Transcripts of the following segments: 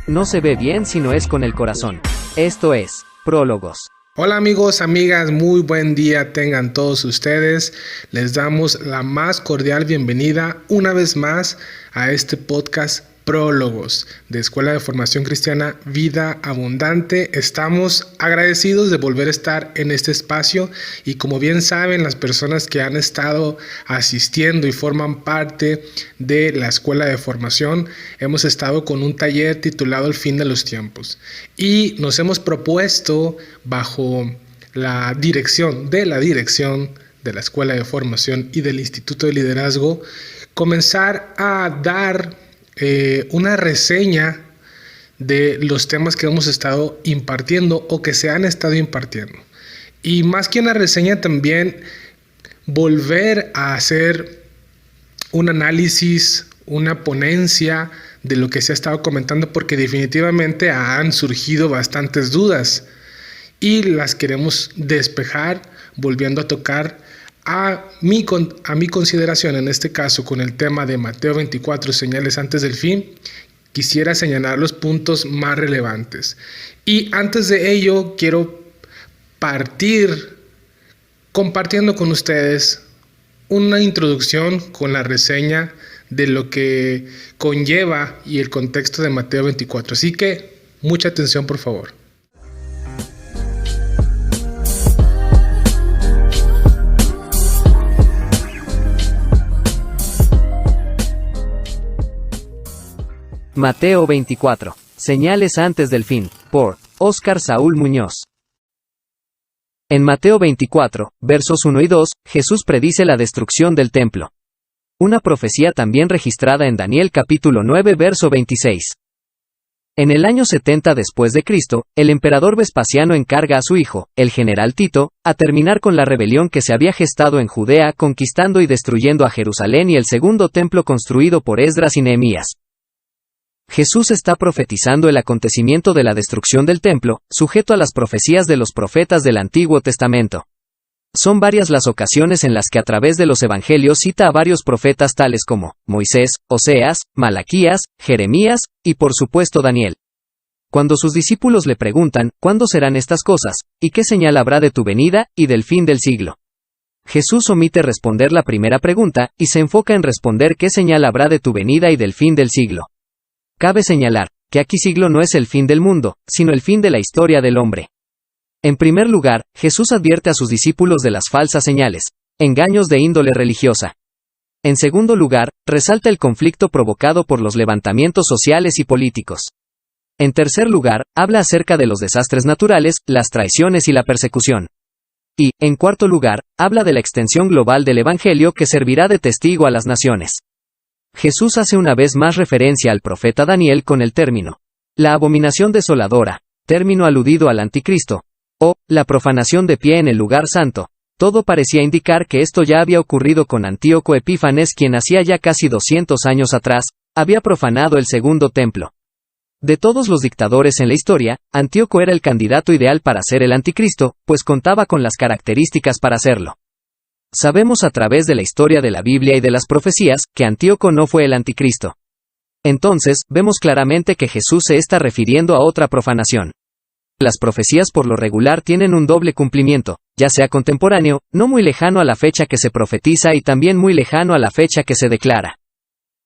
No se ve bien si no es con el corazón. Esto es Prólogos. Hola amigos, amigas, muy buen día tengan todos ustedes. Les damos la más cordial bienvenida una vez más a este podcast Prólogos de Escuela de Formación Cristiana Vida Abundante. Estamos agradecidos de volver a estar en este espacio y como bien saben las personas que han estado asistiendo y forman parte de la Escuela de Formación, hemos estado con un taller titulado El fin de los tiempos y nos hemos propuesto bajo la dirección de la Escuela de Formación y del Instituto de Liderazgo comenzar a dar una reseña de los temas que hemos estado impartiendo o que se han estado impartiendo. Y más que una reseña, también volver a hacer un análisis, una ponencia de lo que se ha estado comentando, porque definitivamente han surgido bastantes dudas y las queremos despejar, volviendo a tocar a mi consideración, en este caso con el tema de Mateo 24, señales antes del fin. Quisiera señalar los puntos más relevantes. Y antes de ello, quiero partir compartiendo con ustedes una introducción con la reseña de lo que conlleva y el contexto de Mateo 24. Así que, mucha atención, por favor. Mateo 24. Señales antes del fin, por Óscar Saúl Muñoz. En Mateo 24, versos 1 y 2, Jesús predice la destrucción del templo. Una profecía también registrada en Daniel capítulo 9 verso 26. En el año 70 después de Cristo, el emperador Vespasiano encarga a su hijo, el general Tito, a terminar con la rebelión que se había gestado en Judea, conquistando y destruyendo a Jerusalén y el segundo templo construido por Esdras y Nehemías. Jesús está profetizando el acontecimiento de la destrucción del templo, sujeto a las profecías de los profetas del Antiguo Testamento. Son varias las ocasiones en las que a través de los evangelios cita a varios profetas tales como Moisés, Oseas, Malaquías, Jeremías, y por supuesto Daniel. Cuando sus discípulos le preguntan, ¿cuándo serán estas cosas? ¿Y qué señal habrá de tu venida, y del fin del siglo? Jesús omite responder la primera pregunta, y se enfoca en responder qué señal habrá de tu venida y del fin del siglo. Cabe señalar, que aquí siglo no es el fin del mundo, sino el fin de la historia del hombre. En primer lugar, Jesús advierte a sus discípulos de las falsas señales, engaños de índole religiosa. En segundo lugar, resalta el conflicto provocado por los levantamientos sociales y políticos. En tercer lugar, habla acerca de los desastres naturales, las traiciones y la persecución. Y, en cuarto lugar, habla de la extensión global del Evangelio que servirá de testigo a las naciones. Jesús hace una vez más referencia al profeta Daniel con el término la abominación desoladora, término aludido al anticristo, o la profanación de pie en el lugar santo. Todo parecía indicar que esto ya había ocurrido con Antíoco Epífanes, quien hacía ya casi 200 años atrás, había profanado el segundo templo. De todos los dictadores en la historia, Antíoco era el candidato ideal para ser el anticristo, pues contaba con las características para hacerlo. Sabemos a través de la historia de la Biblia y de las profecías, que Antíoco no fue el anticristo. Entonces, vemos claramente que Jesús se está refiriendo a otra profanación. Las profecías por lo regular tienen un doble cumplimiento, ya sea contemporáneo, no muy lejano a la fecha que se profetiza y también muy lejano a la fecha que se declara.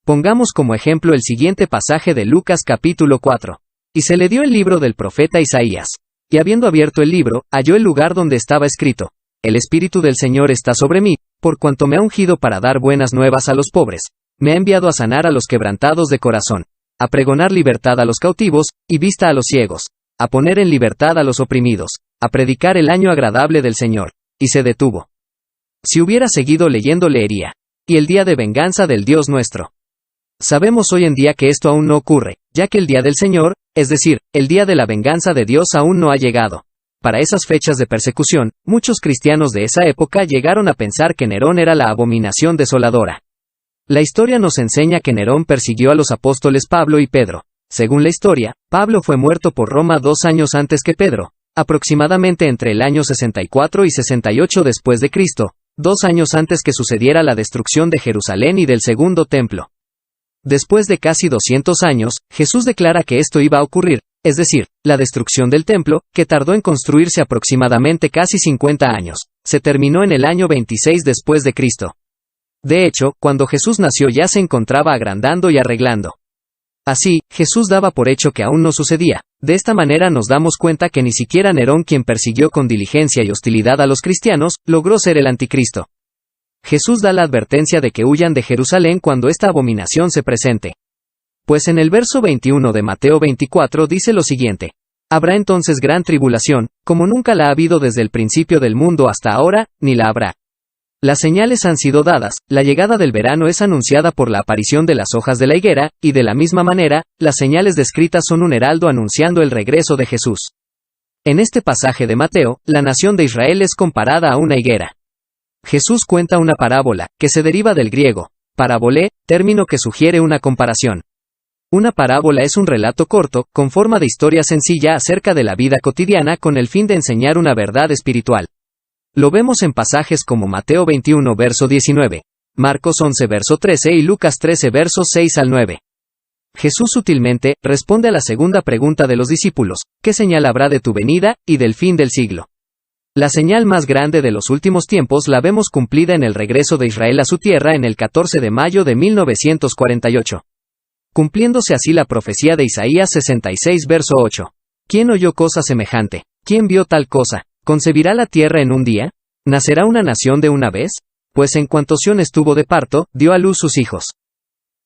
Pongamos como ejemplo el siguiente pasaje de Lucas capítulo 4. Y se le dio el libro del profeta Isaías. Y habiendo abierto el libro, halló el lugar donde estaba escrito: El Espíritu del Señor está sobre mí, por cuanto me ha ungido para dar buenas nuevas a los pobres. Me ha enviado a sanar a los quebrantados de corazón, a pregonar libertad a los cautivos, y vista a los ciegos, a poner en libertad a los oprimidos, a predicar el año agradable del Señor. Y se detuvo. Si hubiera seguido leyendo leería: y el día de venganza del Dios nuestro. Sabemos hoy en día que esto aún no ocurre, ya que el día del Señor, es decir, el día de la venganza de Dios aún no ha llegado. Para esas fechas de persecución, muchos cristianos de esa época llegaron a pensar que Nerón era la abominación desoladora. La historia nos enseña que Nerón persiguió a los apóstoles Pablo y Pedro. Según la historia, Pablo fue muerto por Roma 2 años antes que Pedro, aproximadamente entre el año 64 y 68 después de Cristo, 2 años antes que sucediera la destrucción de Jerusalén y del segundo templo. Después de casi 200 años, Jesús declara que esto iba a ocurrir, es decir, la destrucción del templo, que tardó en construirse aproximadamente casi 50 años, se terminó en el año 26 después de Cristo. De hecho, cuando Jesús nació ya se encontraba agrandando y arreglando. Así, Jesús daba por hecho que aún no sucedía. De esta manera nos damos cuenta que ni siquiera Nerón, quien persiguió con diligencia y hostilidad a los cristianos, logró ser el anticristo. Jesús da la advertencia de que huyan de Jerusalén cuando esta abominación se presente. Pues en el verso 21 de Mateo 24 dice lo siguiente: habrá entonces gran tribulación, como nunca la ha habido desde el principio del mundo hasta ahora, ni la habrá. Las señales han sido dadas, la llegada del verano es anunciada por la aparición de las hojas de la higuera, y de la misma manera, las señales descritas son un heraldo anunciando el regreso de Jesús. En este pasaje de Mateo, la nación de Israel es comparada a una higuera. Jesús cuenta una parábola, que se deriva del griego, parabolé, término que sugiere una comparación. Una parábola es un relato corto, con forma de historia sencilla acerca de la vida cotidiana con el fin de enseñar una verdad espiritual. Lo vemos en pasajes como Mateo 21 verso 19, Marcos 11 verso 13 y Lucas 13 versos 6 al 9. Jesús sutilmente responde a la segunda pregunta de los discípulos: ¿qué señal habrá de tu venida y del fin del siglo? La señal más grande de los últimos tiempos la vemos cumplida en el regreso de Israel a su tierra en el 14 de mayo de 1948. Cumpliéndose así la profecía de Isaías 66 verso 8. ¿Quién oyó cosa semejante? ¿Quién vio tal cosa? ¿Concebirá la tierra en un día? ¿Nacerá una nación de una vez? Pues en cuanto Sión estuvo de parto, dio a luz sus hijos.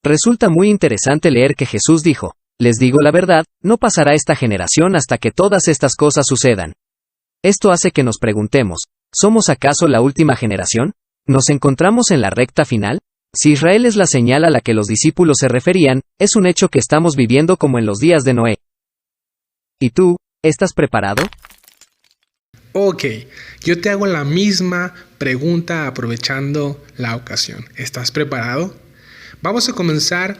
Resulta muy interesante leer que Jesús dijo: les digo la verdad, no pasará esta generación hasta que todas estas cosas sucedan. Esto hace que nos preguntemos: ¿somos acaso la última generación? ¿Nos encontramos en la recta final? Si Israel es la señal a la que los discípulos se referían, es un hecho que estamos viviendo como en los días de Noé. ¿Y tú, estás preparado? Ok, yo te hago la misma pregunta aprovechando la ocasión. ¿Estás preparado? Vamos a comenzar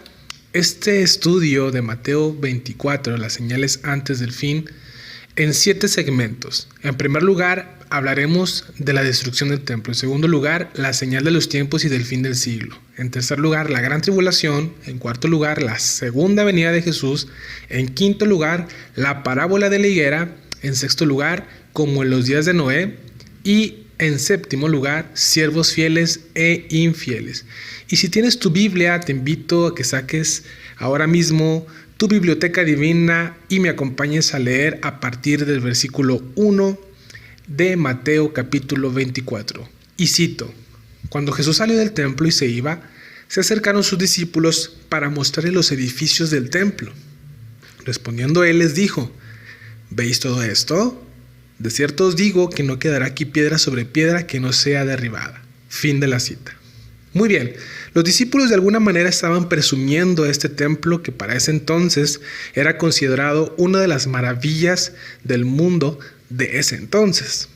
este estudio de Mateo 24, las señales antes del fin, en 7 segmentos. En primer lugar, hablaremos de la destrucción del templo. En segundo lugar, la señal de los tiempos y del fin del siglo. En tercer lugar, la gran tribulación. En cuarto lugar, la segunda venida de Jesús. En quinto lugar, la parábola de la higuera. En sexto lugar, como en los días de Noé. Y en séptimo lugar, siervos fieles e infieles. Y si tienes tu Biblia, te invito a que saques ahora mismo tu biblioteca divina y me acompañes a leer a partir del versículo 1 de Mateo capítulo 24. Y cito: cuando Jesús salió del templo y se iba, se acercaron sus discípulos para mostrarle los edificios del templo. Respondiendo él les dijo: ¿veis todo esto? De cierto os digo que no quedará aquí piedra sobre piedra que no sea derribada. Fin de la cita. Muy bien, los discípulos de alguna manera estaban presumiendo este templo que para ese entonces era considerado una de las maravillas del mundo de ese entonces.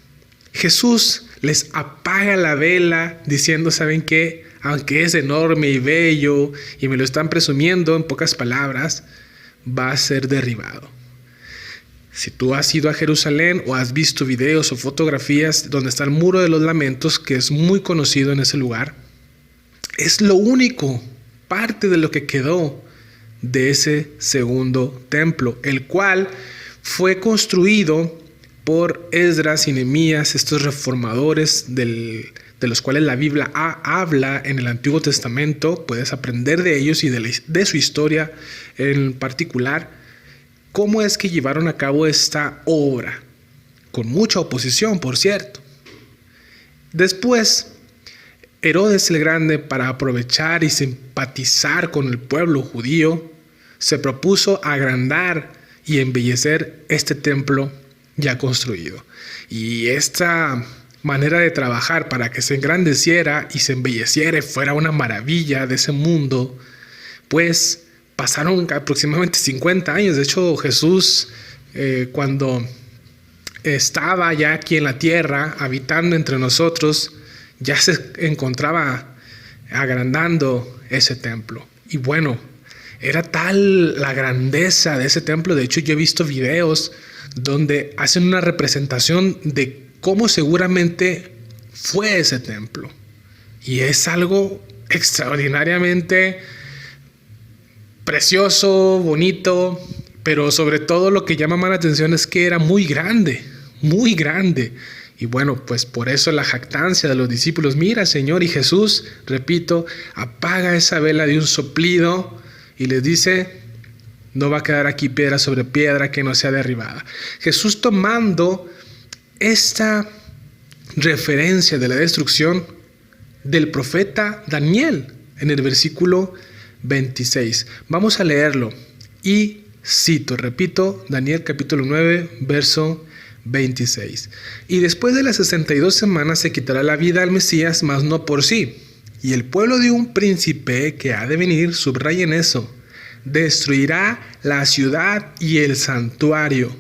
Jesús les apaga la vela diciendo: ¿saben qué? Aunque es enorme y bello y me lo están presumiendo, en pocas palabras, va a ser derribado. Si tú has ido a Jerusalén o has visto videos o fotografías donde está el Muro de los Lamentos, que es muy conocido en ese lugar, es lo único, parte de lo que quedó de ese segundo templo, el cual fue construido por Esdras y Nehemías, estos reformadores de los cuales la Biblia habla en el Antiguo Testamento. Puedes aprender de ellos y de su historia en particular. ¿Cómo es que llevaron a cabo esta obra? Con mucha oposición, por cierto. Después, Herodes el Grande, para aprovechar y simpatizar con el pueblo judío, se propuso agrandar y embellecer este templo ya construido. Y esta manera de trabajar para que se engrandeciera y se embelleciera y fuera una maravilla de ese mundo, pues pasaron aproximadamente 50 años. De hecho, Jesús, cuando estaba ya aquí en la tierra, habitando entre nosotros, ya se encontraba agrandando ese templo. Y bueno, era tal la grandeza de ese templo. De hecho, yo he visto videos donde hacen una representación de cómo seguramente fue ese templo. Y es algo extraordinariamente precioso, bonito, pero sobre todo lo que llama más la atención es que era muy grande, muy grande. Y bueno, pues por eso la jactancia de los discípulos, mira Señor, y Jesús, repito, apaga esa vela de un soplido y les dice, no va a quedar aquí piedra sobre piedra que no sea derribada. Jesús tomando esta referencia de la destrucción del profeta Daniel en el versículo 26. Vamos a leerlo y cito, repito, Daniel capítulo 9, verso 26. Y después de las 62 semanas se quitará la vida al Mesías, mas no por sí. Y el pueblo de un príncipe que ha de venir, subrayen eso, destruirá la ciudad y el santuario,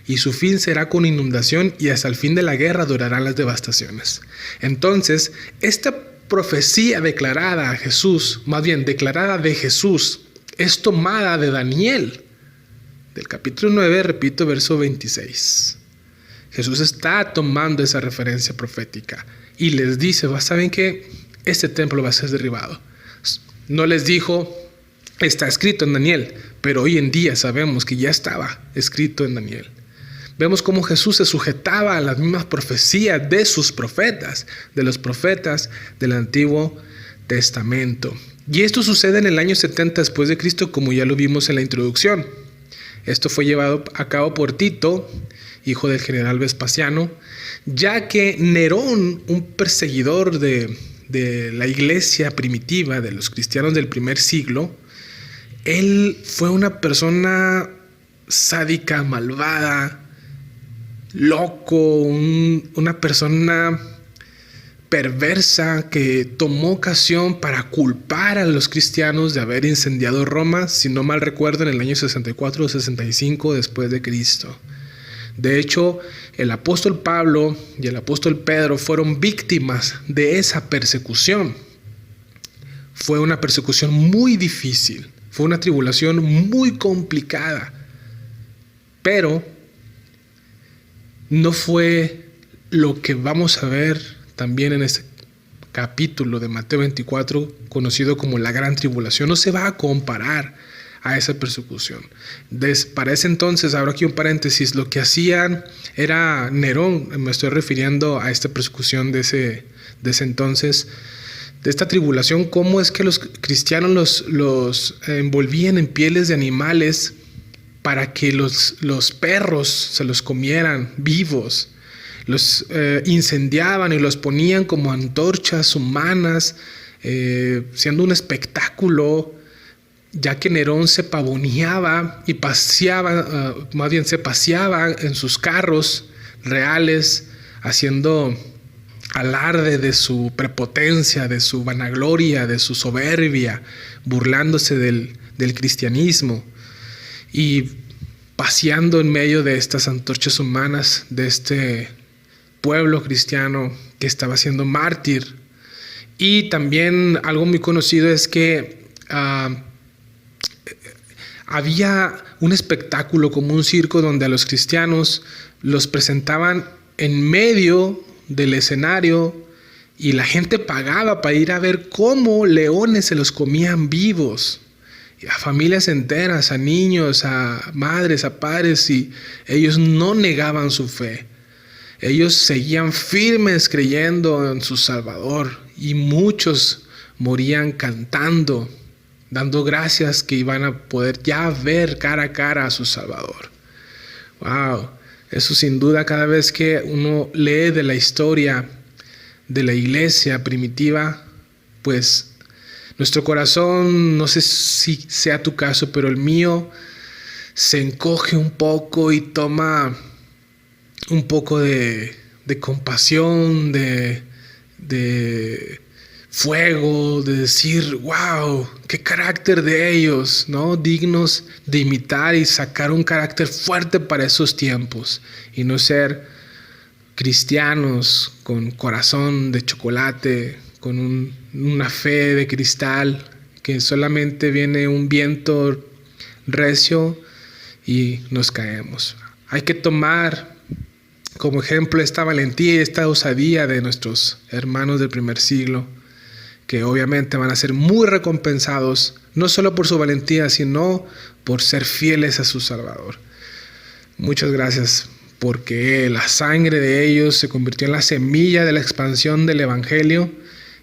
y su fin será con inundación, y hasta el fin de la guerra durarán las devastaciones. Entonces, esta profecía declarada a Jesús, más bien declarada de Jesús, es tomada de Daniel, del capítulo 9, repito, verso 26. Jesús está tomando esa referencia profética y les dice, ¿saben qué? Este templo va a ser derribado. No les dijo, está escrito en Daniel, pero hoy en día sabemos que ya estaba escrito en Daniel. Vemos cómo Jesús se sujetaba a las mismas profecías de sus profetas, de los profetas del Antiguo Testamento. Y esto sucede en el año 70 después de Cristo, como ya lo vimos en la introducción. Esto fue llevado a cabo por Tito, hijo del general Vespasiano, ya que Nerón, un perseguidor de la iglesia primitiva, de los cristianos del primer siglo, él fue una persona sádica, malvada, loco, una persona perversa que tomó ocasión para culpar a los cristianos de haber incendiado Roma, si no mal recuerdo, en el año 64 o 65 después de Cristo. De hecho, el apóstol Pablo y el apóstol Pedro fueron víctimas de esa persecución. Fue una persecución muy difícil, fue una tribulación muy complicada, pero no fue lo que vamos a ver también en este capítulo de Mateo 24, conocido como la Gran Tribulación. No se va a comparar a esa persecución. Para ese entonces, abro aquí un paréntesis, lo que hacían era Nerón, me estoy refiriendo a esta persecución de ese entonces, de esta tribulación, cómo es que los cristianos los envolvían en pieles de animales para que los perros se los comieran vivos. Los incendiaban y los ponían como antorchas humanas, siendo un espectáculo, ya que Nerón se pavoneaba y se paseaba en sus carros reales, haciendo alarde de su prepotencia, de su vanagloria, de su soberbia, burlándose del cristianismo y paseando en medio de estas antorchas humanas de este pueblo cristiano que estaba siendo mártir. Y también algo muy conocido es que había un espectáculo como un circo donde a los cristianos los presentaban en medio del escenario y la gente pagaba para ir a ver cómo leones se los comían vivos, a familias enteras, a niños, a madres, a padres, y ellos no negaban su fe. Ellos seguían firmes creyendo en su Salvador, y muchos morían cantando, dando gracias que iban a poder ya ver cara a cara a su Salvador. Wow, eso sin duda, cada vez que uno lee de la historia de la iglesia primitiva, pues nuestro corazón, no sé si sea tu caso, pero el mío se encoge un poco y toma un poco de compasión, de fuego, de decir, wow, qué carácter de ellos, ¿no? Dignos de imitar y sacar un carácter fuerte para esos tiempos y no ser cristianos con corazón de chocolate, con una fe de cristal, que solamente viene un viento recio y nos caemos. Hay que tomar como ejemplo esta valentía y esta osadía de nuestros hermanos del primer siglo, que obviamente van a ser muy recompensados, no solo por su valentía, sino por ser fieles a su Salvador. Muchas gracias, porque la sangre de ellos se convirtió en la semilla de la expansión del Evangelio,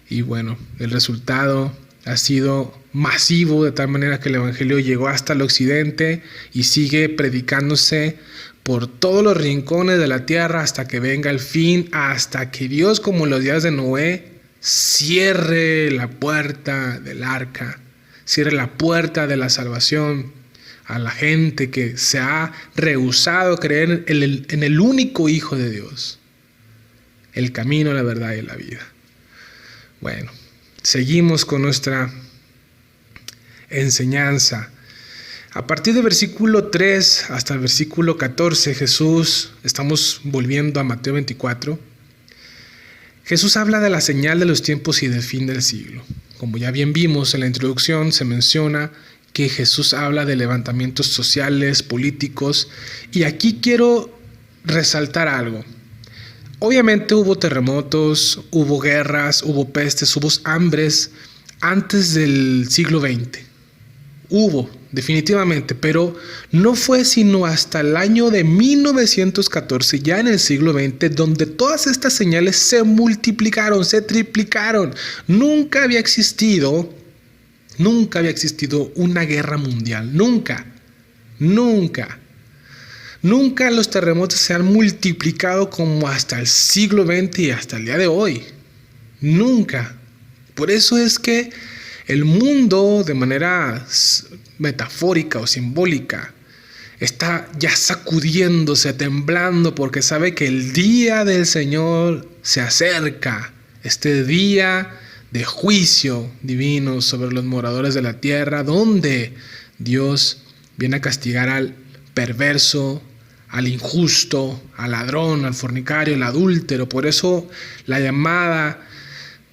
y bueno, el resultado ha sido masivo, de tal manera que el Evangelio llegó hasta el occidente y sigue predicándose por todos los rincones de la tierra hasta que venga el fin, hasta que Dios, como en los días de Noé, cierre la puerta del arca, cierre la puerta de la salvación a la gente que se ha rehusado a creer en el único Hijo de Dios, el camino, la verdad y la vida. Bueno, seguimos con nuestra enseñanza. A partir del versículo 3 hasta el versículo 14, estamos volviendo a Mateo 24, Jesús habla de la señal de los tiempos y del fin del siglo. Como ya bien vimos en la introducción, se menciona que Jesús habla de levantamientos sociales, políticos, y aquí quiero resaltar algo. Obviamente hubo terremotos, hubo guerras, hubo pestes, hubo hambres antes del siglo XX. Hubo, definitivamente, pero no fue sino hasta el año de 1914, ya en el siglo XX, donde todas estas señales se multiplicaron, se triplicaron. Nunca había existido una guerra mundial, nunca. Nunca los terremotos se han multiplicado como hasta el siglo XX y hasta el día de hoy. Nunca. Por eso es que el mundo, de manera metafórica o simbólica, está ya sacudiéndose, temblando, porque sabe que el día del Señor se acerca. Este día de juicio divino sobre los moradores de la tierra, donde Dios viene a castigar al perverso, al injusto, al ladrón, al fornicario, al adúltero. Por eso la llamada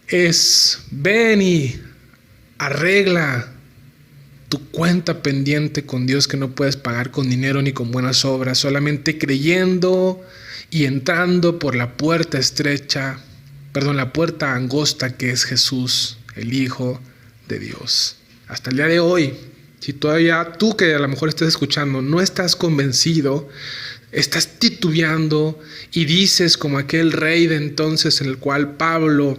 es: ven y arregla tu cuenta pendiente con Dios, que no puedes pagar con dinero ni con buenas obras, solamente creyendo y entrando por la puerta la puerta angosta, que es Jesús, el Hijo de Dios. Hasta el día de hoy, si todavía tú, que a lo mejor estás escuchando, no estás convencido, estás titubeando y dices como aquel rey de entonces en el cual Pablo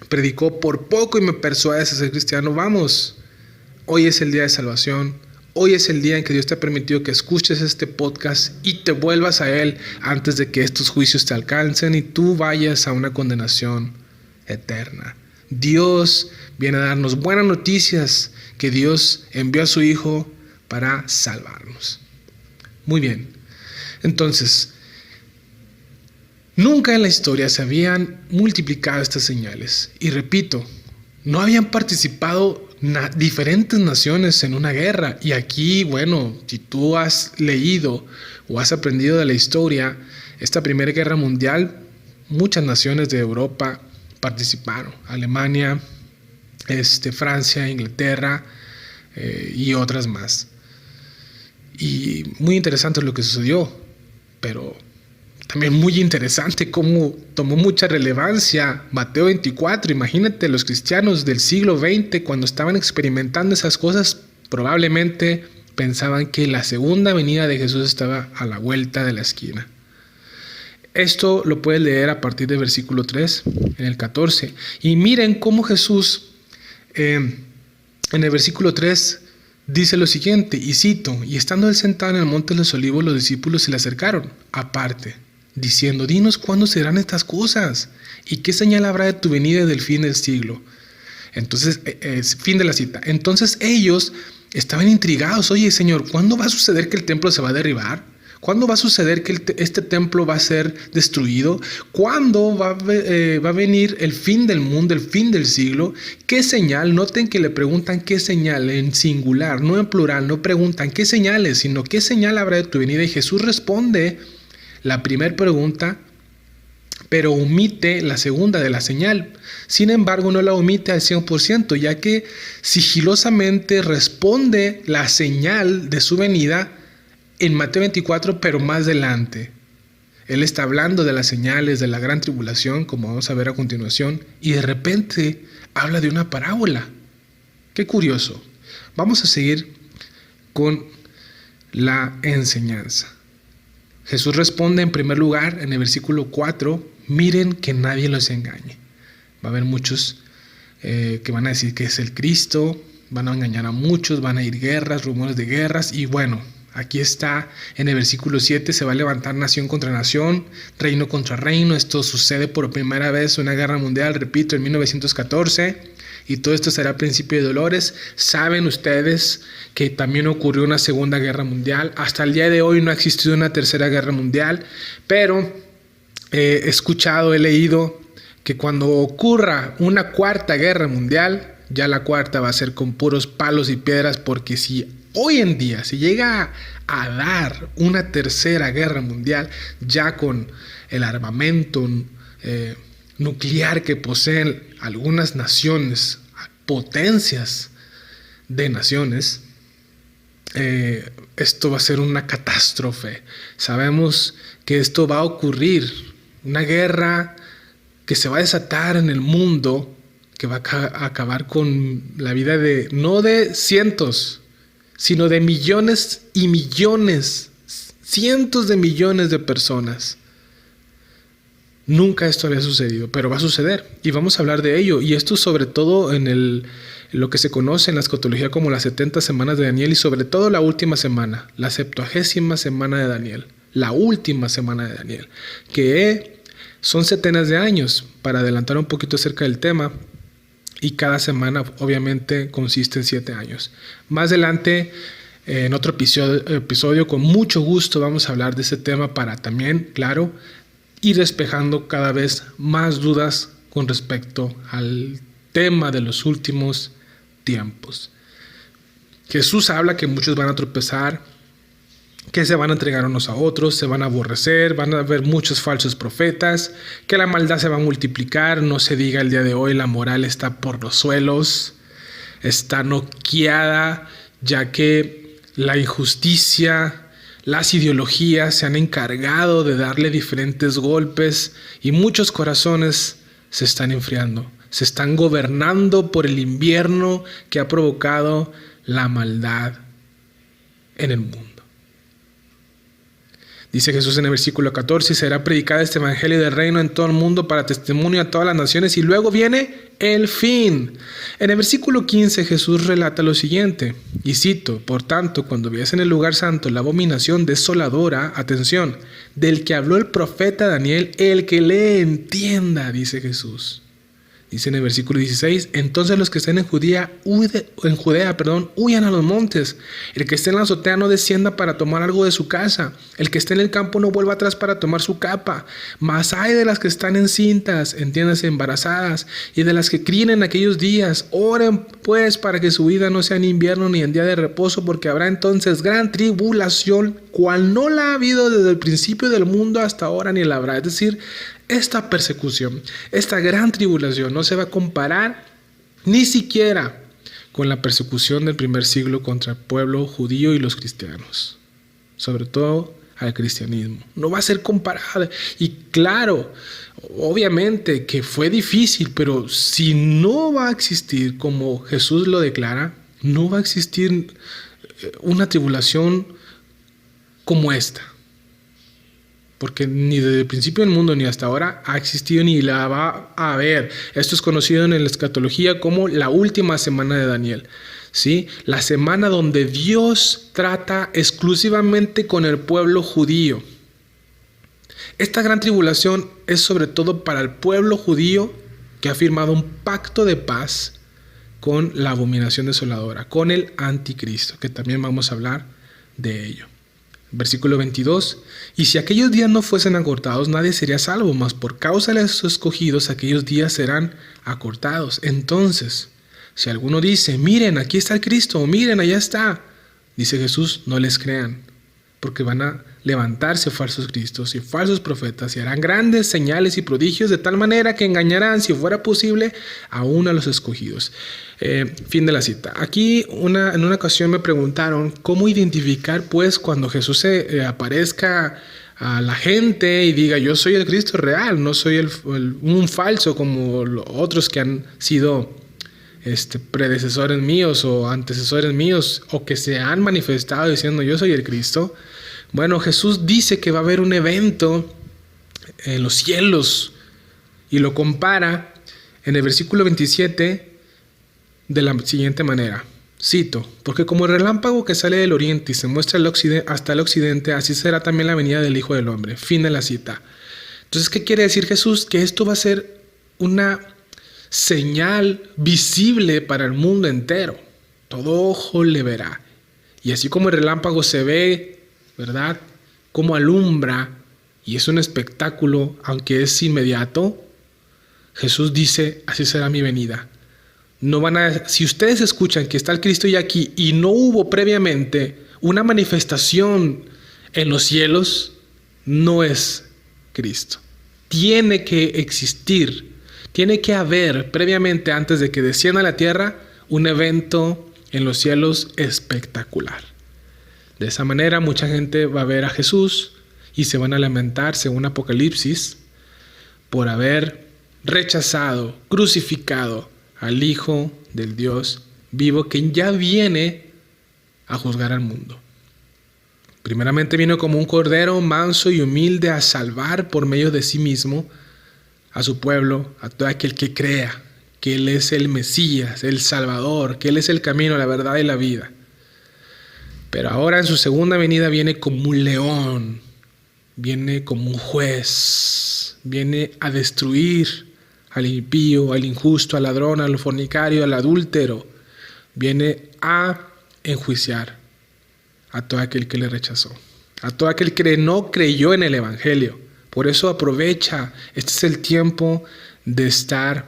predicó: por poco y me persuades a ser cristiano. Vamos, hoy es el día de salvación. Hoy es el día en que Dios te ha permitido que escuches este podcast y te vuelvas a Él antes de que estos juicios te alcancen y tú vayas a una condenación eterna. Dios viene a darnos buenas noticias, que Dios envió a su Hijo para salvarnos. Muy bien, entonces, nunca en la historia se habían multiplicado estas señales. Y repito, no habían participado diferentes naciones en una guerra. Y aquí, bueno, si tú has leído o has aprendido de la historia, esta Primera Guerra Mundial, muchas naciones de Europa participaron. Alemania, Francia, Inglaterra y otras más. Y muy interesante lo que sucedió, pero también muy interesante cómo tomó mucha relevancia Mateo 24. Imagínate, los cristianos del siglo XX, cuando estaban experimentando esas cosas, probablemente pensaban que la segunda venida de Jesús estaba a la vuelta de la esquina. Esto lo puedes leer a partir del versículo 3, en el 14. Y miren cómo Jesús, en el versículo 3, dice lo siguiente, y cito: y estando él sentado en el monte de los olivos, los discípulos se le acercaron aparte, diciendo: dinos cuándo serán estas cosas, y qué señal habrá de tu venida y del fin del siglo. Entonces, fin de la cita. Entonces ellos estaban intrigados: oye, Señor, ¿cuándo va a suceder que el templo se va a derribar? ¿Cuándo va a suceder que este templo va a ser destruido? ¿Cuándo va a venir el fin del mundo, el fin del siglo? ¿Qué señal? Noten que le preguntan qué señal en singular, no en plural. No preguntan qué señales, sino qué señal habrá de tu venida. Y Jesús responde la primera pregunta, pero omite la segunda de la señal. Sin embargo, no la omite al 100%, ya que sigilosamente responde la señal de su venida en Mateo 24, pero más adelante. Él está hablando de las señales de la gran tribulación, como vamos a ver a continuación, y de repente habla de una parábola. Qué curioso. Vamos a seguir con la enseñanza. Jesús responde en primer lugar en el versículo 4, miren que nadie los engañe. Va a haber muchos que van a decir que es el Cristo, van a engañar a muchos, van a ir guerras, rumores de guerras, y bueno, aquí está en el versículo 7, se va a levantar nación contra nación, reino contra reino. Esto sucede por primera vez, una guerra mundial, repito, en 1914. Y todo esto será principio de dolores. Saben ustedes que también ocurrió una segunda guerra mundial. Hasta el día de hoy no ha existido una tercera guerra mundial, pero he escuchado, he leído que cuando ocurra una cuarta guerra mundial, ya la cuarta va a ser con puros palos y piedras, porque si hoy en día se llega a dar una tercera guerra mundial, ya con el armamento nuclear que poseen algunas naciones, potencias de naciones, esto va a ser una catástrofe. Sabemos que esto va a ocurrir, una guerra que se va a desatar en el mundo, que va a acabar con la vida no de cientos, sino de millones y millones, cientos de millones de personas. Nunca esto había sucedido, pero va a suceder y vamos a hablar de ello. Y esto sobre todo en lo que se conoce en la escatología como las 70 semanas de Daniel, y sobre todo la última semana, la 70ª semana de Daniel, la última semana de Daniel, que son centenas de años, para adelantar un poquito acerca del tema, y cada semana obviamente consiste en 7 años. Más adelante, en otro episodio, con mucho gusto vamos a hablar de ese tema para también, claro, ir despejando cada vez más dudas con respecto al tema de los últimos tiempos. Jesús habla que muchos van a tropezar, que se van a entregar unos a otros, se van a aborrecer, van a haber muchos falsos profetas, que la maldad se va a multiplicar. No se diga el día de hoy, la moral está por los suelos, está noqueada, ya que la injusticia, las ideologías se han encargado de darle diferentes golpes y muchos corazones se están enfriando, se están gobernando por el invierno que ha provocado la maldad en el mundo. Dice Jesús en el versículo 14, será predicado este evangelio del reino en todo el mundo para testimonio a todas las naciones, y luego viene el fin. En el versículo 15 Jesús relata lo siguiente, y cito, por tanto, cuando viese en el lugar santo la abominación desoladora, atención, del que habló el profeta Daniel, el que le entienda, dice Jesús. Dice en el versículo 16, entonces los que estén en Judea, huyan a los montes. El que esté en la azotea no descienda para tomar algo de su casa. El que esté en el campo no vuelva atrás para tomar su capa. Mas hay de las que están encintas, entiéndase, embarazadas, y de las que críen en aquellos días. Oren pues para que su vida no sea en invierno ni en día de reposo, porque habrá entonces gran tribulación, cual no la ha habido desde el principio del mundo hasta ahora, ni la habrá. Es decir, esta persecución, esta gran tribulación no se va a comparar ni siquiera con la persecución del primer siglo contra el pueblo judío y los cristianos, sobre todo al cristianismo. No va a ser comparable. Y claro, obviamente que fue difícil, pero si no va a existir como Jesús lo declara, no va a existir una tribulación como esta. Porque ni desde el principio del mundo ni hasta ahora ha existido ni la va a haber. Esto es conocido en la escatología como la última semana de Daniel, ¿sí? La semana donde Dios trata exclusivamente con el pueblo judío. Esta gran tribulación es sobre todo para el pueblo judío que ha firmado un pacto de paz con la abominación desoladora, con el anticristo, que también vamos a hablar de ello. Versículo 22, y si aquellos días no fuesen acortados, nadie sería salvo, mas por causa de los escogidos aquellos días serán acortados. Entonces, si alguno dice, miren, aquí está el Cristo, o miren, allá está, dice Jesús, no les crean, porque van a levantarse falsos cristos y falsos profetas y harán grandes señales y prodigios de tal manera que engañarán, si fuera posible, aún a los escogidos. Fin de la cita. Aquí en una ocasión me preguntaron cómo identificar pues cuando Jesús se aparezca a la gente y diga yo soy el Cristo real, no soy un falso como los otros que han sido predecesores míos o antecesores míos, o que se han manifestado diciendo yo soy el Cristo. Bueno, Jesús dice que va a haber un evento en los cielos y lo compara en el versículo 27 de la siguiente manera. Cito: porque como el relámpago que sale del oriente y se muestra hasta el occidente, así será también la venida del Hijo del Hombre. Fin de la cita. Entonces, ¿qué quiere decir Jesús? Que esto va a ser una señal visible para el mundo entero. Todo ojo le verá. Y así como el relámpago se ve, ¿verdad?, como alumbra y es un espectáculo, aunque es inmediato, Jesús dice: así será mi venida. No van a, si ustedes escuchan que está el Cristo ya aquí y no hubo previamente una manifestación en los cielos, no es Cristo. Tiene que existir, tiene que haber previamente, antes de que descienda a la tierra, un evento en los cielos espectacular. De esa manera mucha gente va a ver a Jesús y se van a lamentar, según Apocalipsis, por haber rechazado, crucificado al Hijo del Dios vivo, que ya viene a juzgar al mundo. Primeramente vino como un cordero manso y humilde a salvar por medio de sí mismo a su pueblo, a todo aquel que crea que Él es el Mesías, el Salvador, que Él es el camino, la verdad y la vida. Pero ahora en su segunda venida viene como un león, viene como un juez, viene a destruir al impío, al injusto, al ladrón, al fornicario, al adúltero. Viene a enjuiciar a todo aquel que le rechazó, a todo aquel que no creyó en el Evangelio. Por eso aprovecha, este es el tiempo de estar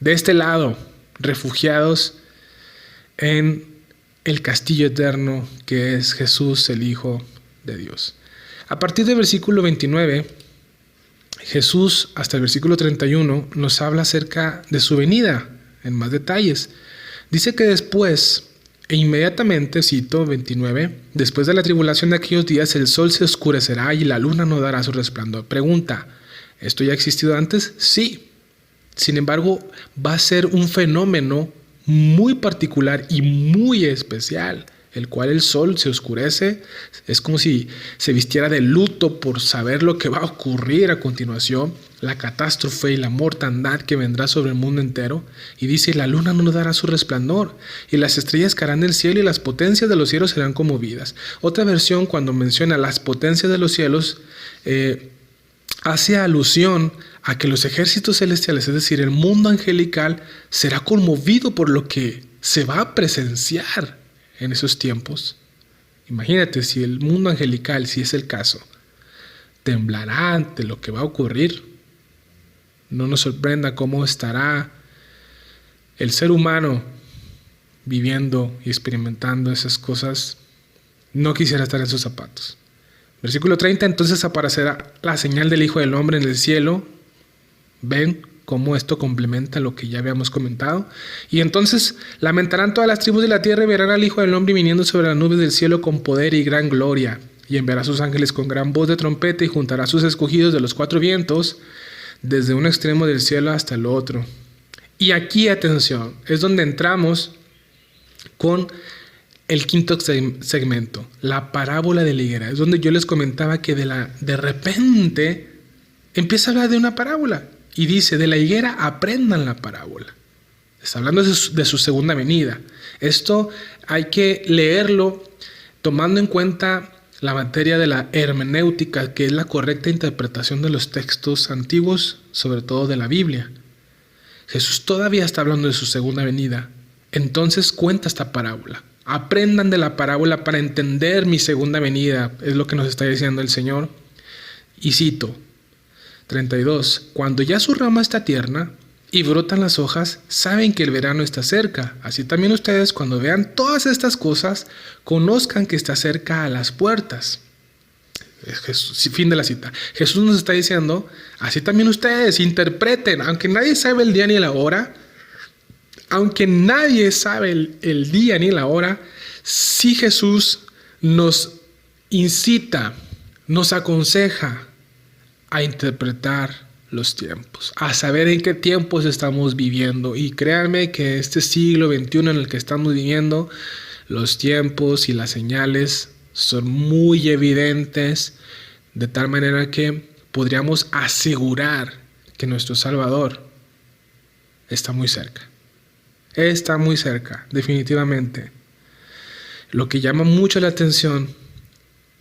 de este lado, refugiados en el castillo eterno que es Jesús, el Hijo de Dios. A partir del versículo 29, Jesús, hasta el versículo 31, nos habla acerca de su venida en más detalles. Dice que después e inmediatamente, cito 29, después de la tribulación de aquellos días, el sol se oscurecerá y la luna no dará su resplandor. Pregunta: ¿esto ya ha existido antes? Sí. Sin embargo, va a ser un fenómeno muy particular y muy especial, el cual el sol se oscurece. Es como si se vistiera de luto por saber lo que va a ocurrir a continuación, la catástrofe y la mortandad que vendrá sobre el mundo entero. Y dice: la luna no dará su resplandor, y las estrellas caerán del cielo, y las potencias de los cielos serán conmovidas. Otra versión, cuando menciona las potencias de los cielos, hace alusión a que los ejércitos celestiales, es decir, el mundo angelical, será conmovido por lo que se va a presenciar en esos tiempos. Imagínate, si el mundo angelical, si es el caso, temblará ante lo que va a ocurrir. No nos sorprenda cómo estará el ser humano viviendo y experimentando esas cosas. No quisiera estar en sus zapatos. Versículo 30, entonces aparecerá la señal del Hijo del Hombre en el cielo. ¿Ven cómo esto complementa lo que ya habíamos comentado? Y entonces lamentarán todas las tribus de la tierra y verán al Hijo del Hombre viniendo sobre las nubes del cielo con poder y gran gloria. Y enviará a sus ángeles con gran voz de trompeta y juntará a sus escogidos de los cuatro vientos, desde un extremo del cielo hasta el otro. Y aquí, atención, es donde entramos con el quinto segmento, la parábola de la higuera. Es donde yo les comentaba que de repente empieza a hablar de una parábola. Y dice: de la higuera aprendan la parábola. Está hablando de su segunda venida. Esto hay que leerlo tomando en cuenta la materia de la hermenéutica, que es la correcta interpretación de los textos antiguos, sobre todo de la Biblia. Jesús todavía está hablando de su segunda venida. Entonces cuenta esta parábola. Aprendan de la parábola para entender mi segunda venida, es lo que nos está diciendo el Señor. Y cito 32. Cuando ya su rama está tierna y brotan las hojas, saben que el verano está cerca. Así también ustedes, cuando vean todas estas cosas, conozcan que está cerca a las puertas. Fin de la cita. Jesús nos está diciendo: así también ustedes interpreten, aunque nadie sabe el día ni la hora, aunque nadie sabe el día ni la hora, sí Jesús nos incita, nos aconseja a interpretar los tiempos, a saber en qué tiempos estamos viviendo. Y créanme que este siglo XXI en el que estamos viviendo, los tiempos y las señales son muy evidentes, de tal manera que podríamos asegurar que nuestro Salvador está muy cerca. Está muy cerca, definitivamente. Lo que llama mucho la atención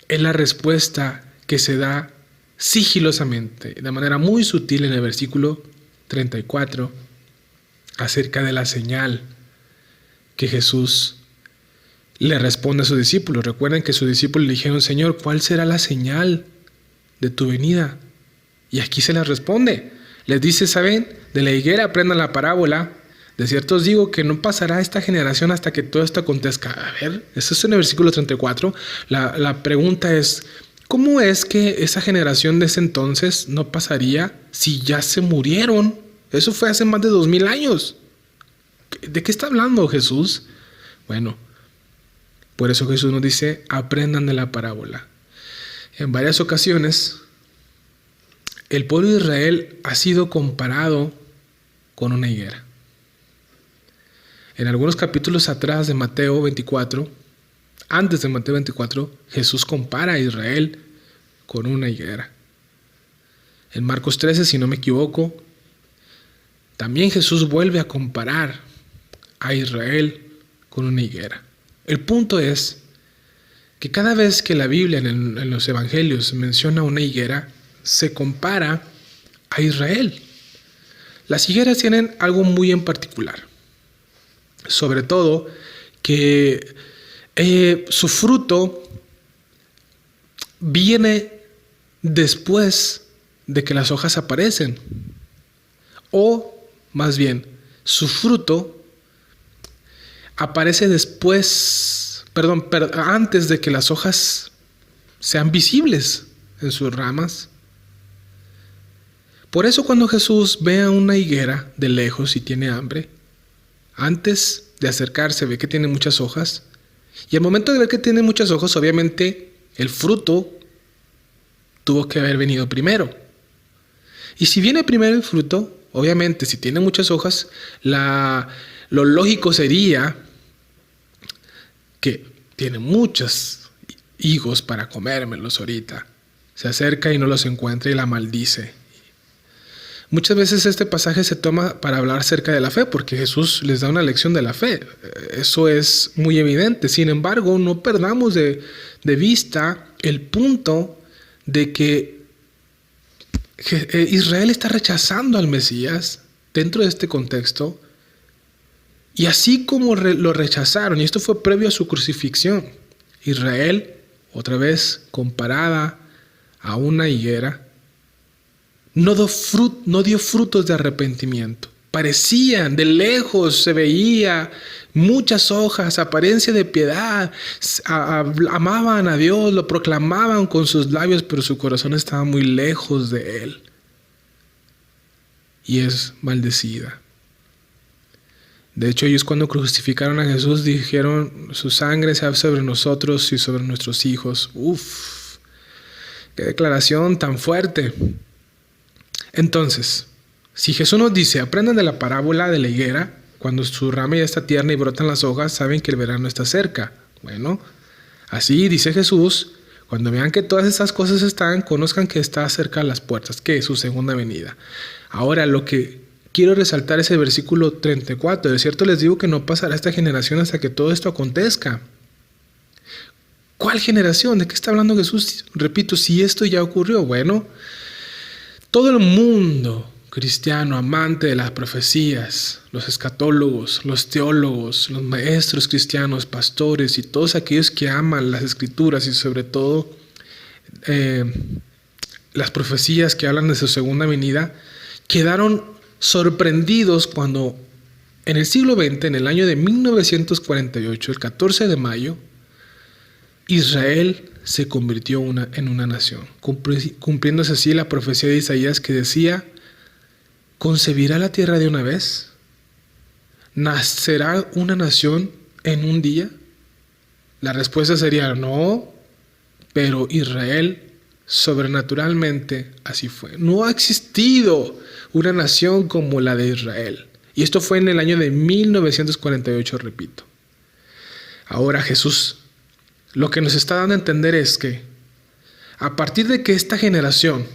es la respuesta que se da sigilosamente, de manera muy sutil en el versículo 34, acerca de la señal que Jesús le responde a sus discípulos. Recuerden que sus discípulos le dijeron: Señor, ¿cuál será la señal de tu venida? Y aquí se les responde. Les dice: ¿saben? De la higuera aprendan la parábola. De cierto os digo que no pasará esta generación hasta que todo esto acontezca. A ver, eso es en el versículo 34. La pregunta es: ¿cómo es que esa generación de ese entonces no pasaría si ya se murieron? Eso fue hace más de 2000 años. ¿De qué está hablando Jesús? Bueno, por eso Jesús nos dice: aprendan de la parábola. En varias ocasiones, el pueblo de Israel ha sido comparado con una higuera. En algunos capítulos atrás de Mateo 24, antes de Mateo 24, Jesús compara a Israel con una higuera. En Marcos 13, si no me equivoco, también Jesús vuelve a comparar a Israel con una higuera. El punto es que cada vez que la Biblia en los evangelios menciona una higuera, se compara a Israel. Las higueras tienen algo muy en particular, sobre todo que su fruto viene después de que las hojas aparecen, o más bien, su fruto aparece antes de que las hojas sean visibles en sus ramas. Por eso cuando Jesús ve a una higuera de lejos y tiene hambre, antes de acercarse ve que tiene muchas hojas, y al momento de ver que tiene muchas hojas, obviamente el fruto tuvo que haber venido primero. Y si viene primero el fruto, obviamente si tiene muchas hojas, lo lógico sería que tiene muchos higos para comérmelos ahorita. Se acerca y no los encuentra y la maldice. Muchas veces este pasaje se toma para hablar acerca de la fe, porque Jesús les da una lección de la fe. Eso es muy evidente. Sin embargo, no perdamos de vista el punto de que Israel está rechazando al Mesías dentro de este contexto. Y así como lo rechazaron, y esto fue previo a su crucifixión, Israel, otra vez comparada a una higuera, no dio frutos de arrepentimiento. Parecían, de lejos se veía muchas hojas, apariencia de piedad, amaban a Dios, lo proclamaban con sus labios, pero su corazón estaba muy lejos de Él. Y es maldecida. De hecho, ellos cuando crucificaron a Jesús dijeron: su sangre sea sobre nosotros y sobre nuestros hijos. ¡Uf! ¡Qué declaración tan fuerte! Entonces, si Jesús nos dice: aprendan de la parábola de la higuera, cuando su rama ya está tierna y brotan las hojas, saben que el verano está cerca. Bueno, así dice Jesús: cuando vean que todas esas cosas están, conozcan que está cerca a las puertas, que es su segunda venida. Ahora, lo que quiero resaltar es el versículo 34. De cierto les digo que no pasará esta generación hasta que todo esto acontezca. ¿Cuál generación? ¿De qué está hablando Jesús? Repito, si esto ya ocurrió. Bueno, todo el mundo cristiano, amante de las profecías, los escatólogos, los teólogos, los maestros cristianos, pastores y todos aquellos que aman las escrituras y sobre todo las profecías que hablan de su segunda venida, quedaron sorprendidos cuando en el siglo XX, en el año de 1948, el 14 de mayo, Israel se convirtió en una nación, cumpliéndose así la profecía de Isaías que decía: ¿concebirá la tierra de una vez? ¿Nacerá una nación en un día? La respuesta sería no, pero Israel sobrenaturalmente así fue. No ha existido una nación como la de Israel. Y esto fue en el año de 1948, repito. Ahora Jesús lo que nos está dando a entender es que a partir de que esta generación,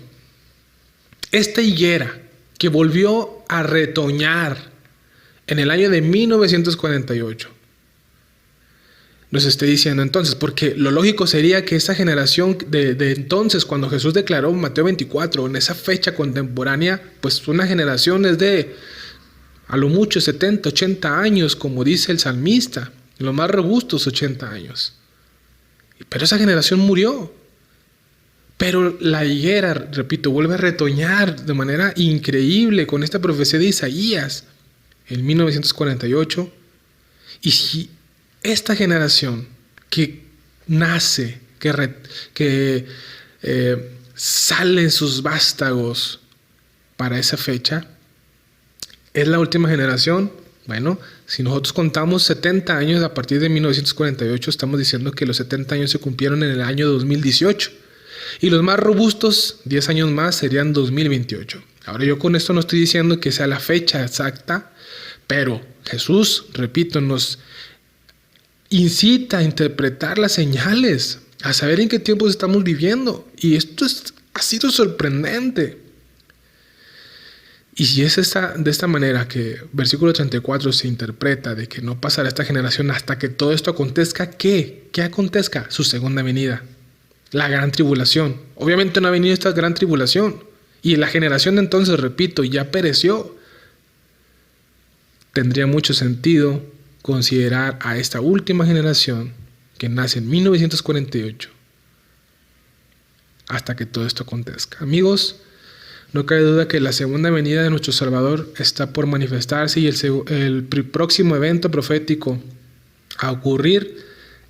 esta higuera que volvió a retoñar en el año de 1948, nos esté diciendo entonces, porque lo lógico sería que esa generación de entonces, cuando Jesús declaró Mateo 24, en esa fecha contemporánea, pues una generación es de a lo mucho 70, 80 años, como dice el salmista, los más robustos 80 años. Pero esa generación murió. Pero la higuera, repito, vuelve a retoñar de manera increíble con esta profecía de Isaías en 1948. Y si esta generación que nace, que salen sus vástagos para esa fecha, es la última generación, bueno, si nosotros contamos 70 años a partir de 1948, estamos diciendo que los 70 años se cumplieron en el año 2018. Y los más robustos, 10 años más, serían 2028. Ahora yo con esto no estoy diciendo que sea la fecha exacta, pero Jesús, repito, nos incita a interpretar las señales, a saber en qué tiempos estamos viviendo. Y esto ha sido sorprendente. Y si es de esta manera que versículo 34 se interpreta de que no pasará esta generación hasta que todo esto acontezca, ¿qué? ¿Qué acontezca? Su segunda venida, la gran tribulación. Obviamente no ha venido esta gran tribulación. Y la generación de entonces, repito, ya pereció. Tendría mucho sentido considerar a esta última generación que nace en 1948 hasta que todo esto acontezca. Amigos, no cabe duda que la segunda venida de nuestro Salvador está por manifestarse y el próximo evento profético a ocurrir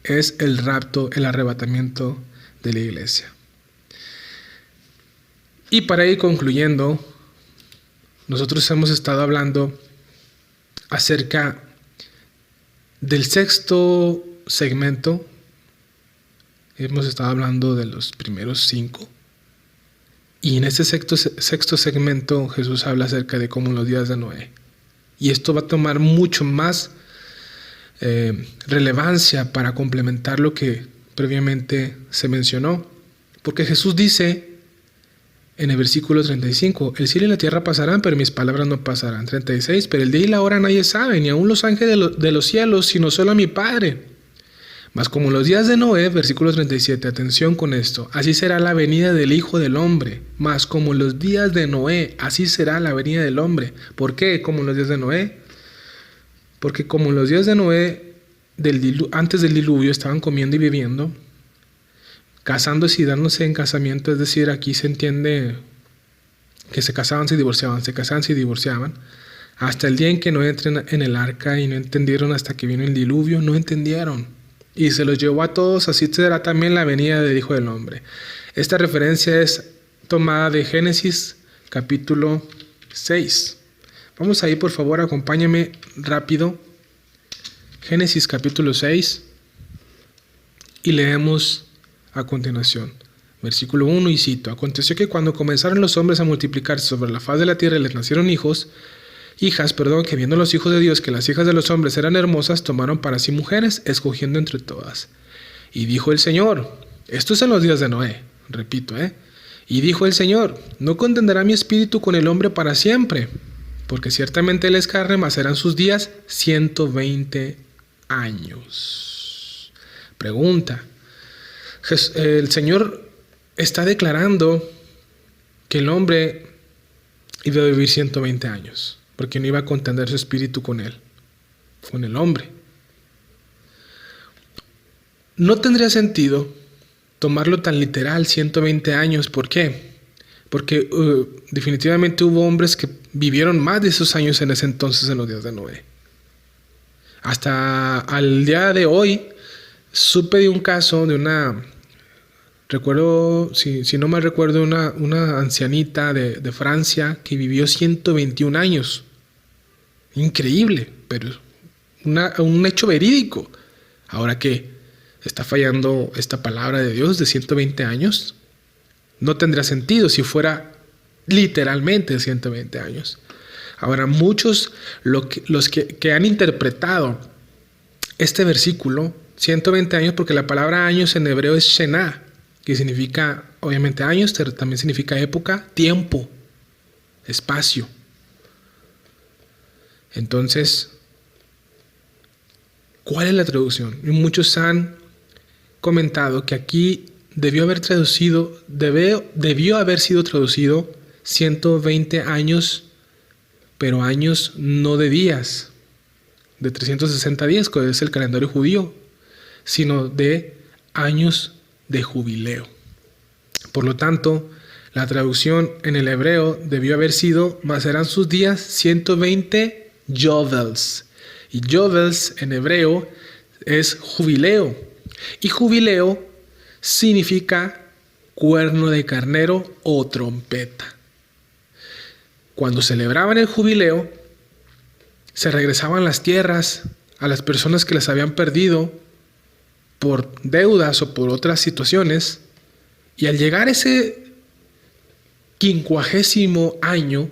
es el rapto, el arrebatamiento de la iglesia. Y para ir concluyendo, nosotros hemos estado hablando acerca del sexto segmento. Hemos estado hablando de los primeros 5. Y en este sexto segmento Jesús habla acerca de cómo en los días de Noé. Y esto va a tomar mucho más relevancia para complementar lo que previamente se mencionó. Porque Jesús dice en el versículo 35, el cielo y la tierra pasarán, pero mis palabras no pasarán. 36, pero el día y la hora nadie sabe, ni aun los ángeles de los cielos, sino solo a mi Padre. Mas como los días de Noé, versículo 37, atención con esto, así será la venida del Hijo del Hombre. Mas como los días de Noé, así será la venida del hombre. ¿Por qué como los días de Noé? Porque como los días de Noé, antes del diluvio, estaban comiendo y bebiendo, casándose y dándose en casamiento, es decir, aquí se entiende que se casaban, se divorciaban, se casaban, se divorciaban, hasta el día en que no entren en el arca y no entendieron hasta que vino el diluvio, no entendieron. Y se los llevó a todos, así será también la venida del Hijo del Hombre. Esta referencia es tomada de Génesis capítulo 6. Vamos ahí, por favor, acompáñame rápido. Génesis capítulo 6 y leemos a continuación. Versículo 1 y cito: Aconteció que cuando comenzaron los hombres a multiplicarse sobre la faz de la tierra y les nacieron hijas, que viendo los hijos de Dios que las hijas de los hombres eran hermosas, tomaron para sí mujeres, escogiendo entre todas. Y dijo el Señor, esto es en los días de Noé, repito, y dijo el Señor, no contenderá mi espíritu con el hombre para siempre, porque ciertamente él es carne, mas serán sus días 120 años. Pregunta, el Señor está declarando que el hombre iba a vivir 120 años. Porque no iba a contender su espíritu con él, con el hombre. No tendría sentido tomarlo tan literal, 120 años. ¿Por qué? Porque definitivamente hubo hombres que vivieron más de esos años en ese entonces, en los días de Noé. Hasta al día de hoy, supe de un caso de una... Recuerdo, si no mal recuerdo, una ancianita de Francia que vivió 121 años. Increíble, pero un hecho verídico. Ahora que está fallando esta palabra de Dios de 120 años. No tendría sentido si fuera literalmente 120 años. Ahora, muchos los que han interpretado este versículo, 120 años, porque la palabra años en hebreo es shená, que significa, obviamente, años, pero también significa época, tiempo, espacio. Entonces, ¿cuál es la traducción? Y muchos han comentado que aquí debió haber sido traducido 120 años, pero años no de días, de 360 días, que es el calendario judío, sino de años de jubileo. Por lo tanto, la traducción en el hebreo debió haber sido, más serán sus días 120 yovels. Y yovels en hebreo es jubileo. Y jubileo significa cuerno de carnero o trompeta. Cuando celebraban el jubileo, se regresaban las tierras a las personas que las habían perdido por deudas o por otras situaciones, y al llegar ese 50º año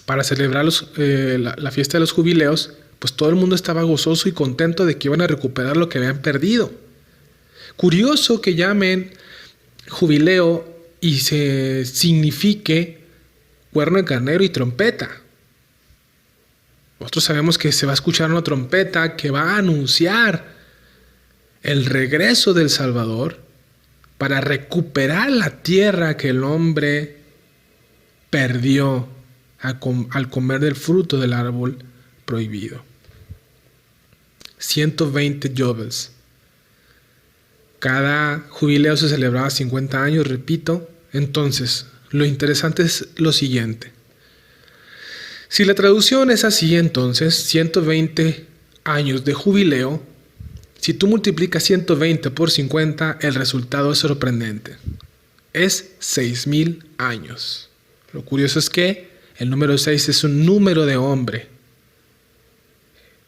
para celebrar la fiesta de los jubileos, pues todo el mundo estaba gozoso y contento de que iban a recuperar lo que habían perdido. Curioso que llamen jubileo y se signifique cuerno de carnero y trompeta. Nosotros sabemos que se va a escuchar una trompeta que va a anunciar el regreso del Salvador para recuperar la tierra que el hombre perdió al comer del fruto del árbol prohibido. 120 yovels. Cada jubileo se celebraba 50 años, repito. Entonces, lo interesante es lo siguiente. Si la traducción es así, entonces 120 años de jubileo, si tú multiplicas 120 por 50, el resultado es sorprendente. Es 6,000 años. Lo curioso es que el número 6 es un número de hombre.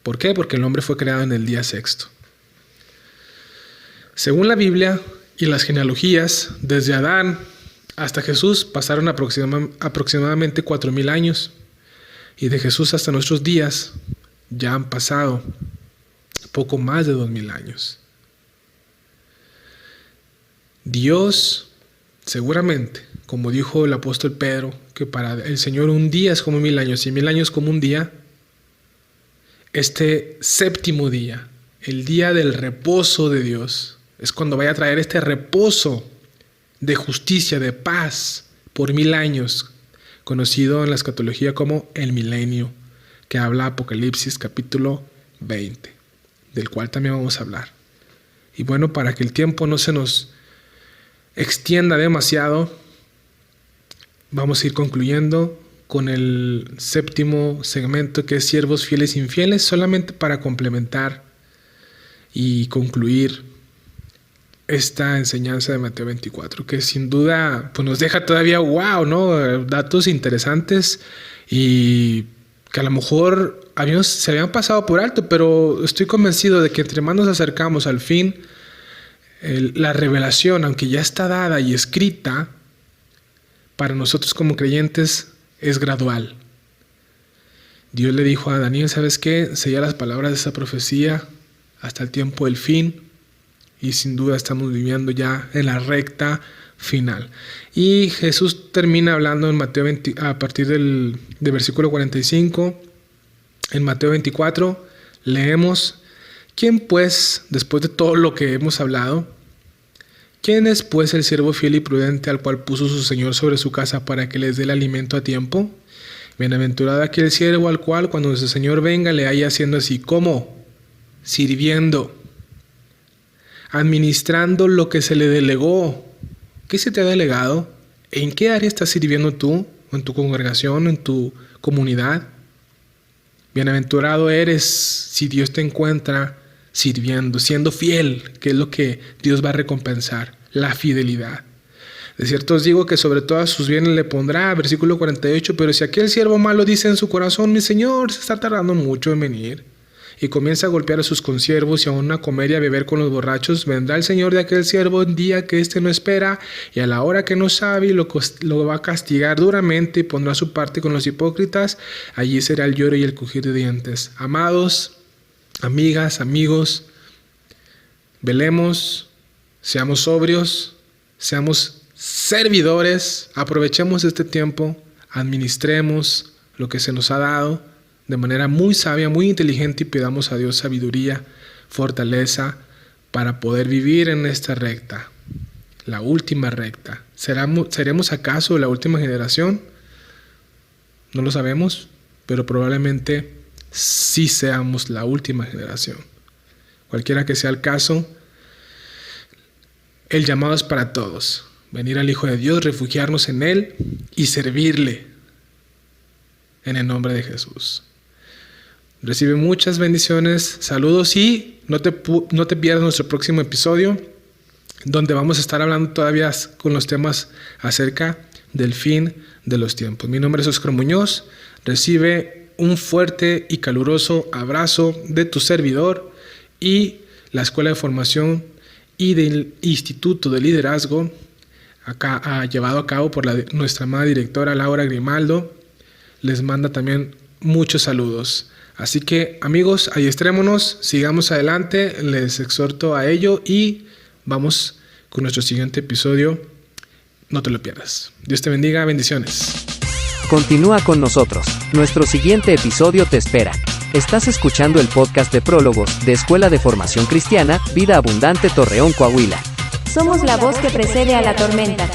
¿Por qué? Porque el hombre fue creado en el día sexto. Según la Biblia y las genealogías, desde Adán hasta Jesús pasaron aproximadamente 4,000 años. Y de Jesús hasta nuestros días ya han pasado poco más de 2,000 años. Dios, seguramente, como dijo el apóstol Pedro, que para el Señor un día es como 1,000 años y 1,000 años como un día, este séptimo día, el día del reposo de Dios, es cuando vaya a traer este reposo de justicia, de paz, por 1,000 años, conocido en la escatología como el milenio, que habla Apocalipsis capítulo 20, del cual también vamos a hablar. Y bueno, para que el tiempo no se nos extienda demasiado, vamos a ir concluyendo con el séptimo segmento, que es siervos fieles e infieles, solamente para complementar y concluir esta enseñanza de Mateo 24, que sin duda pues nos deja todavía ¿no? Datos interesantes y que a lo mejor se habían pasado por alto, pero estoy convencido de que entre más nos acercamos al fin, la revelación, aunque ya está dada y escrita, para nosotros como creyentes es gradual. Dios le dijo a Daniel, ¿sabes qué? Sella las palabras de esa profecía hasta el tiempo del fin. Y sin duda estamos viviendo ya en la recta final. Y Jesús termina hablando en Mateo 20, a partir del versículo 45. En Mateo 24 leemos: ¿Quién pues, después de todo lo que hemos hablado, quién es pues el siervo fiel y prudente al cual puso su Señor sobre su casa para que les dé el alimento a tiempo? Bienaventurado aquel siervo al cual cuando su Señor venga le haya haciendo así. ¿Cómo? Sirviendo, administrando lo que se le delegó. ¿Qué se te ha delegado? ¿En qué área estás sirviendo tú? ¿O en tu congregación? ¿En tu comunidad? Bienaventurado eres si Dios te encuentra sirviendo, siendo fiel, que es lo que Dios va a recompensar, la fidelidad. De cierto os digo que sobre todas sus bienes le pondrá, versículo 48, pero si aquel siervo malo dice en su corazón, mi Señor se está tardando mucho en venir, y comienza a golpear a sus consiervos y aún a comer y a beber con los borrachos, vendrá el señor de aquel siervo un día que éste no espera y a la hora que no sabe y lo va a castigar duramente y pondrá su parte con los hipócritas. Allí será el lloro y el crujir de dientes. Amados, amigas, amigos, velemos, seamos sobrios, seamos servidores, aprovechemos este tiempo, administremos lo que se nos ha dado de manera muy sabia, muy inteligente y pidamos a Dios sabiduría, fortaleza para poder vivir en esta recta, la última recta. ¿Seremos acaso la última generación? No lo sabemos, pero probablemente sí seamos la última generación. Cualquiera que sea el caso, el llamado es para todos. Venir al Hijo de Dios, refugiarnos en Él y servirle en el nombre de Jesús. Recibe muchas bendiciones, saludos y no te pierdas nuestro próximo episodio donde vamos a estar hablando todavía con los temas acerca del fin de los tiempos. Mi nombre es Óscar Muñoz, recibe un fuerte y caluroso abrazo de tu servidor y la Escuela de Formación y del Instituto de Liderazgo llevado a cabo por nuestra amada directora Laura Grimaldo. Les manda también muchos saludos. Así que amigos, adiestrémonos, sigamos adelante, les exhorto a ello y vamos con nuestro siguiente episodio. No te lo pierdas. Dios te bendiga, bendiciones. Continúa con nosotros, nuestro siguiente episodio te espera. Estás escuchando el podcast de Prólogos, de Escuela de Formación Cristiana, Vida Abundante Torreón, Coahuila. Somos la voz que precede a la tormenta.